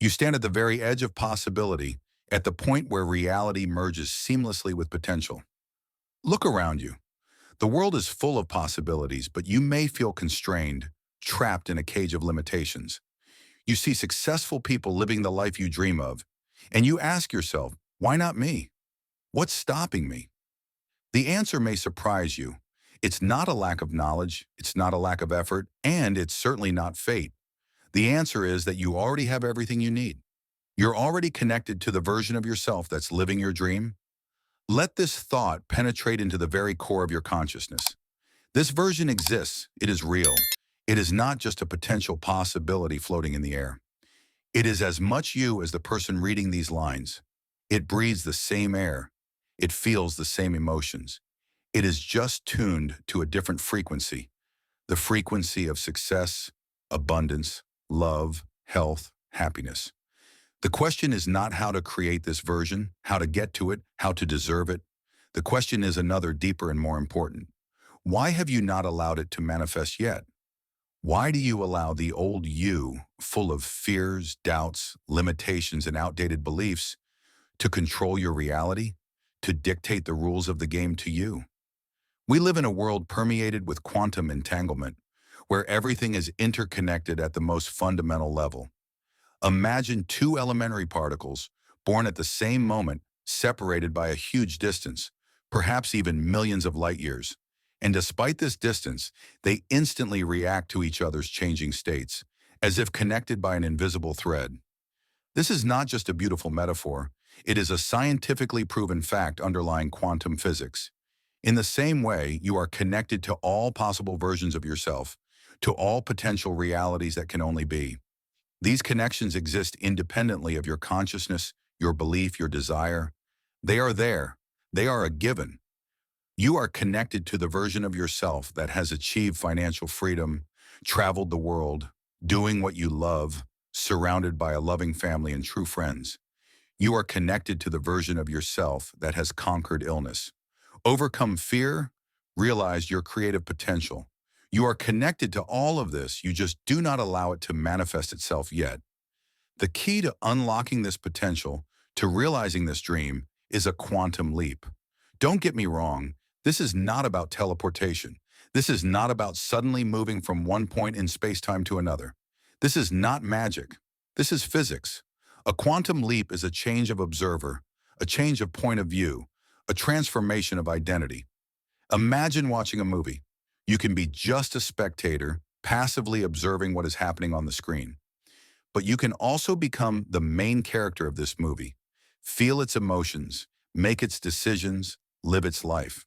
You stand at the very edge of possibility, at the point where reality merges seamlessly with potential. Look around you. The world is full of possibilities, but you may feel constrained, trapped in a cage of limitations. You see successful people living the life you dream of, and you ask yourself, why not me? What's stopping me? The answer may surprise you. It's not a lack of knowledge, it's not a lack of effort, and it's certainly not fate. The answer is that you already have everything you need. You're already connected to the version of yourself that's living your dream. Let this thought penetrate into the very core of your consciousness. This version exists. It is real. It is not just a potential possibility floating in the air. It is as much you as the person reading these lines. It breathes the same air. It feels the same emotions. It is just tuned to a different frequency, the frequency of success, abundance, love, health, happiness. The question is not how to create this version, how to get to it, how to deserve it. The question is another, deeper and more important. Why have you not allowed it to manifest yet? Why do you allow the old you, full of fears, doubts, limitations, and outdated beliefs, to control your reality, to dictate the rules of the game to you? We live in a world permeated with quantum entanglement, where everything is interconnected at the most fundamental level. Imagine two elementary particles, born at the same moment, separated by a huge distance, perhaps even millions of light years. And despite this distance, they instantly react to each other's changing states, as if connected by an invisible thread. This is not just a beautiful metaphor, it is a scientifically proven fact underlying quantum physics. In the same way, you are connected to all possible versions of yourself, to all potential realities that can only be. These connections exist independently of your consciousness, your belief, your desire. They are there. They are a given. You are connected to the version of yourself that has achieved financial freedom, traveled the world, doing what you love, surrounded by a loving family and true friends. You are connected to the version of yourself that has conquered illness, overcome fear, realized your creative potential. You are connected to all of this, you just do not allow it to manifest itself yet. The key to unlocking this potential, to realizing this dream, is a quantum leap. Don't get me wrong, this is not about teleportation. This is not about suddenly moving from one point in space-time to another. This is not magic. This is physics. A quantum leap is a change of observer, a change of point of view, a transformation of identity. Imagine watching a movie. You can be just a spectator, passively observing what is happening on the screen. But you can also become the main character of this movie, feel its emotions, make its decisions, live its life.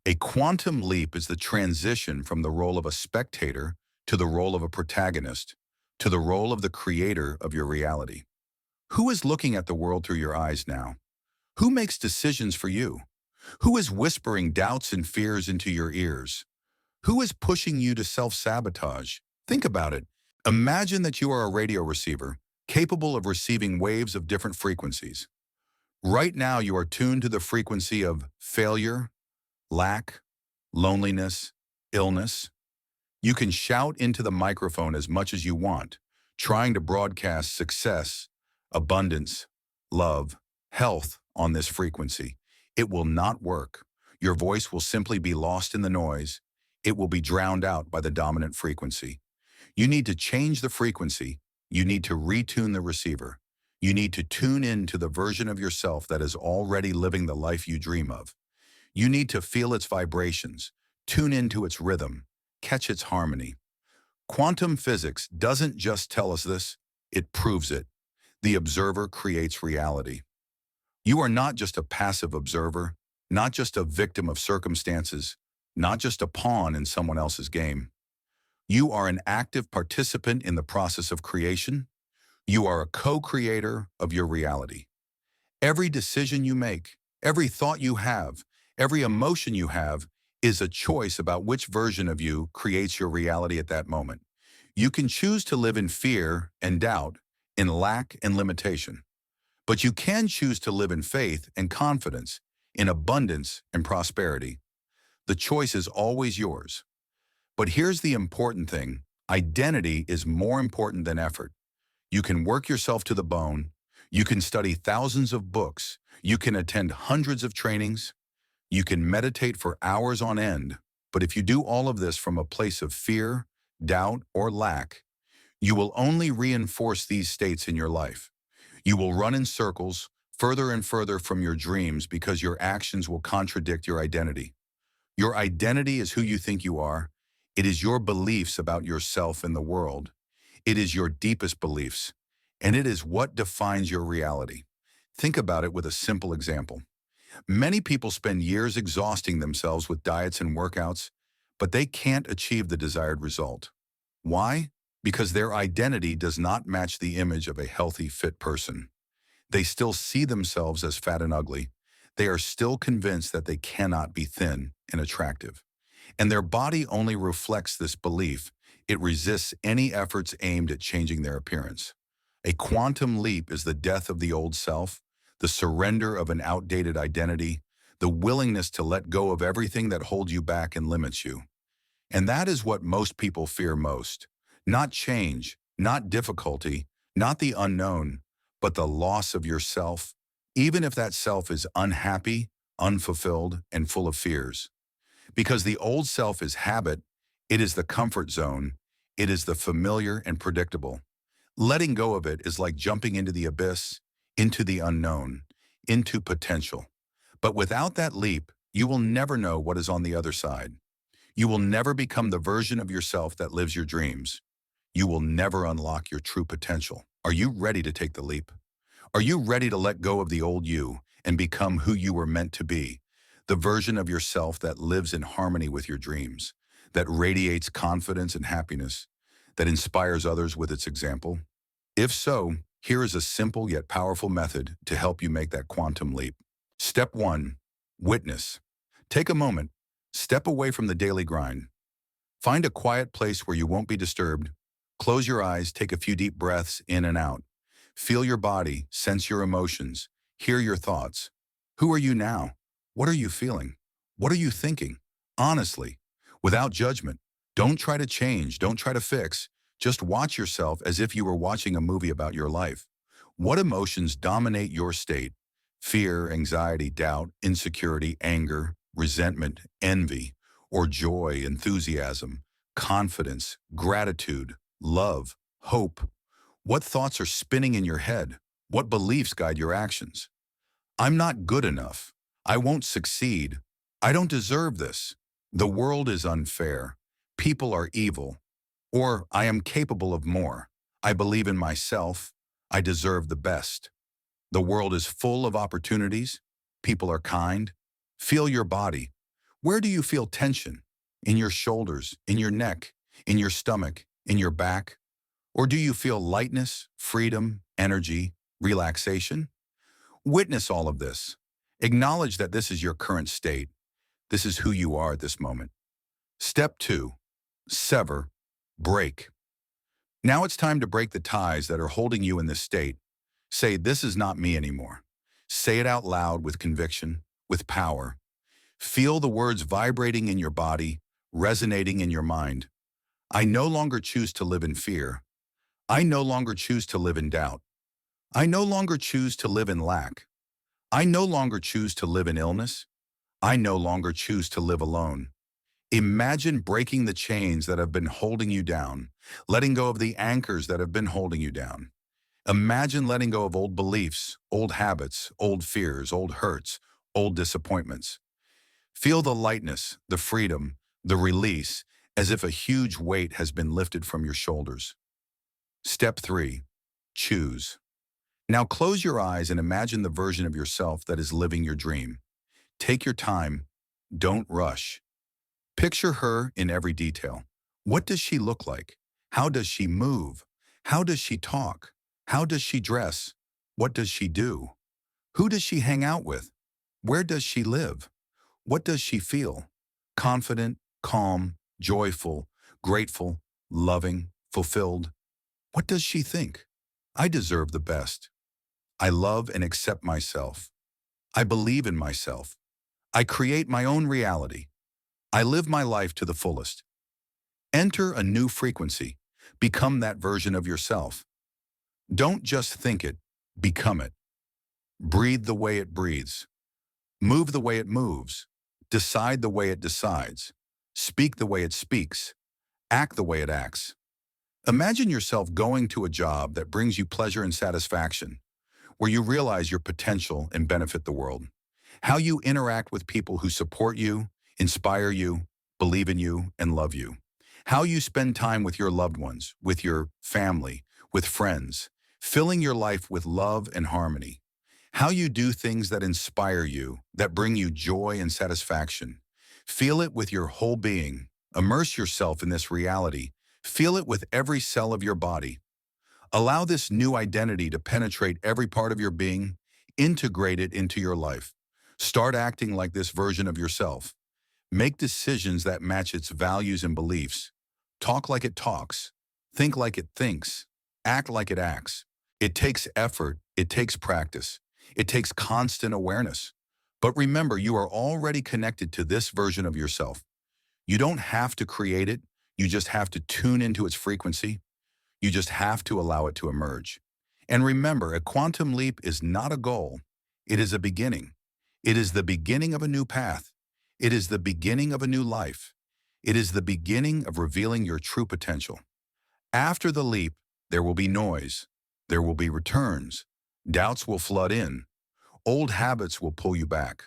A quantum leap is the transition from the role of a spectator to the role of a protagonist, to the role of the creator of your reality. Who is looking at the world through your eyes now? Who makes decisions for you? Who is whispering doubts and fears into your ears? Who is pushing you to self-sabotage? Think about it. Imagine that you are a radio receiver, capable of receiving waves of different frequencies. Right now, you are tuned to the frequency of failure, lack, loneliness, illness. You can shout into the microphone as much as you want, trying to broadcast success, abundance, love, health on this frequency. It will not work. Your voice will simply be lost in the noise. It will be drowned out by the dominant frequency. You need to change the frequency. You need to retune the receiver. You need to tune in to the version of yourself that is already living the life you dream of. You need to feel its vibrations, tune into its rhythm, catch its harmony. Quantum physics doesn't just tell us this, it proves it. The observer creates reality. You are not just a passive observer, not just a victim of circumstances, not just a pawn in someone else's game. You are an active participant in the process of creation. You are a co-creator of your reality. Every decision you make, every thought you have, every emotion you have is a choice about which version of you creates your reality at that moment. You can choose to live in fear and doubt, in lack and limitation. But you can choose to live in faith and confidence, in abundance and prosperity. The choice is always yours. But here's the important thing. Identity is more important than effort. You can work yourself to the bone. You can study thousands of books. You can attend hundreds of trainings. You can meditate for hours on end. But if you do all of this from a place of fear, doubt, or lack, you will only reinforce these states in your life. You will run in circles, further and further from your dreams because your actions will contradict your identity. Your identity is who you think you are. It is your beliefs about yourself and the world. It is your deepest beliefs, and it is what defines your reality. Think about it with a simple example. Many people spend years exhausting themselves with diets and workouts, but they can't achieve the desired result. Why? Because their identity does not match the image of a healthy, fit person. They still see themselves as fat and ugly. They are still convinced that they cannot be thin and attractive. And their body only reflects this belief. It resists any efforts aimed at changing their appearance. A quantum leap is the death of the old self, the surrender of an outdated identity, the willingness to let go of everything that holds you back and limits you. And that is what most people fear most. Not change, not difficulty, not the unknown, but the loss of yourself, even if that self is unhappy, unfulfilled, and full of fears. Because the old self is habit, it is the comfort zone, it is the familiar and predictable. Letting go of it is like jumping into the abyss, into the unknown, into potential. But without that leap, you will never know what is on the other side. You will never become the version of yourself that lives your dreams. You will never unlock your true potential. Are you ready to take the leap? Are you ready to let go of the old you and become who you were meant to be? The version of yourself that lives in harmony with your dreams, that radiates confidence and happiness, that inspires others with its example? If so, here is a simple yet powerful method to help you make that quantum leap. Step 1. Witness. Take a moment. Step away from the daily grind. Find a quiet place where you won't be disturbed. Close your eyes, take a few deep breaths in and out. Feel your body, sense your emotions, hear your thoughts. Who are you now? What are you feeling? What are you thinking? Honestly, without judgment. Don't try to change, don't try to fix. Just watch yourself as if you were watching a movie about your life. What emotions dominate your state? Fear, anxiety, doubt, insecurity, anger, resentment, envy, or joy, enthusiasm, confidence, gratitude, love, hope. What thoughts are spinning in your head? What beliefs guide your actions? I'm not good enough. I won't succeed. I don't deserve this. The world is unfair. People are evil. Or I am capable of more. I believe in myself. I deserve the best. The world is full of opportunities. People are kind. Feel your body. Where do you feel tension? In your shoulders, in your neck, in your stomach, in your back? Or do you feel lightness, freedom, energy, relaxation? Witness all of this. Acknowledge that this is your current state. This is who you are at this moment. Step 2. Sever. Break. Now it's time to break the ties that are holding you in this state. Say, this is not me anymore. Say it out loud with conviction, with power. Feel the words vibrating in your body, resonating in your mind. I no longer choose to live in fear. I no longer choose to live in doubt. I no longer choose to live in lack. I no longer choose to live in illness. I no longer choose to live alone. Imagine breaking the chains that have been holding you down, letting go of the anchors that have been holding you down. Imagine letting go of old beliefs, old habits, old fears, old hurts, old disappointments. Feel the lightness, the freedom, the release, as if a huge weight has been lifted from your shoulders. Step 3. Choose. Now close your eyes and imagine the version of yourself that is living your dream. Take your time. Don't rush. Picture her in every detail. What does she look like? How does she move? How does she talk? How does she dress? What does she do? Who does she hang out with? Where does she live? What does she feel? Confident, calm, joyful, grateful, loving, fulfilled. What does she think? I deserve the best. I love and accept myself. I believe in myself. I create my own reality. I live my life to the fullest. Enter a new frequency. Become that version of yourself. Don't just think it, become it. Breathe the way it breathes. Move the way it moves. Decide the way it decides. Speak the way it speaks. Act the way it acts. Imagine yourself going to a job that brings you pleasure and satisfaction, where you realize your potential and benefit the world. How you interact with people who support you, inspire you, believe in you, and love you. How you spend time with your loved ones, with your family, with friends, filling your life with love and harmony. How you do things that inspire you, that bring you joy and satisfaction. Feel it with your whole being. Immerse yourself in this reality. Feel it with every cell of your body. Allow this new identity to penetrate every part of your being. Integrate it into your life. Start acting like this version of yourself. Make decisions that match its values and beliefs. Talk like it talks. Think like it thinks. Act like it acts. It takes effort. It takes practice. It takes constant awareness. But remember, you are already connected to this version of yourself. You don't have to create it. You just have to tune into its frequency. You just have to allow it to emerge. And remember, a quantum leap is not a goal. It is a beginning. It is the beginning of a new path. It is the beginning of a new life. It is the beginning of revealing your true potential. After the leap, there will be noise. There will be returns. Doubts will flood in. Old habits will pull you back.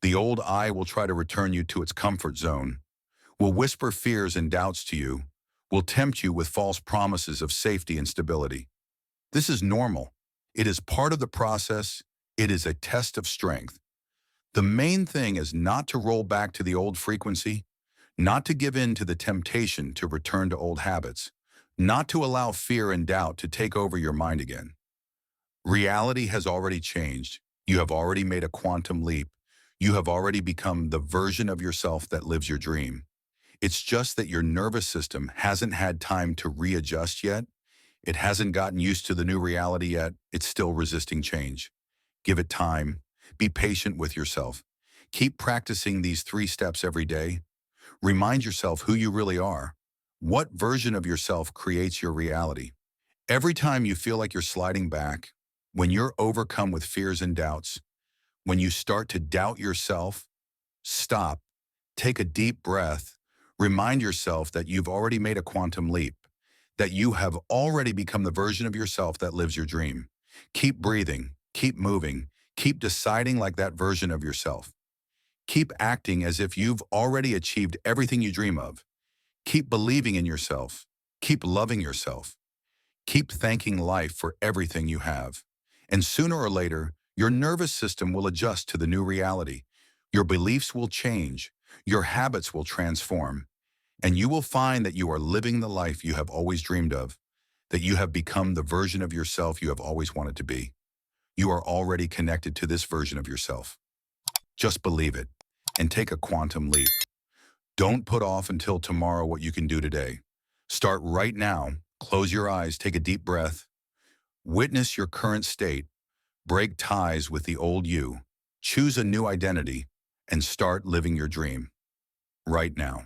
The old I will try to return you to its comfort zone, will whisper fears and doubts to you, will tempt you with false promises of safety and stability. This is normal. It is part of the process. It is a test of strength. The main thing is not to roll back to the old frequency, not to give in to the temptation to return to old habits, not to allow fear and doubt to take over your mind again. Reality has already changed. You have already made a quantum leap. You have already become the version of yourself that lives your dream. It's just that your nervous system hasn't had time to readjust yet. It hasn't gotten used to the new reality yet. It's still resisting change. Give it time. Be patient with yourself. Keep practicing these 3 steps every day. Remind yourself who you really are. What version of yourself creates your reality? Every time you feel like you're sliding back, when you're overcome with fears and doubts, when you start to doubt yourself, stop, take a deep breath, remind yourself that you've already made a quantum leap, that you have already become the version of yourself that lives your dream. Keep breathing, keep moving, keep deciding like that version of yourself. Keep acting as if you've already achieved everything you dream of. Keep believing in yourself. Keep loving yourself. Keep thanking life for everything you have. And sooner or later, your nervous system will adjust to the new reality. Your beliefs will change. Your habits will transform. And you will find that you are living the life you have always dreamed of, that you have become the version of yourself you have always wanted to be. You are already connected to this version of yourself. Just believe it and take a quantum leap. Don't put off until tomorrow what you can do today. Start right now. Close your eyes, take a deep breath. Witness your current state. Break ties with the old you. Choose a new identity and start living your dream right now.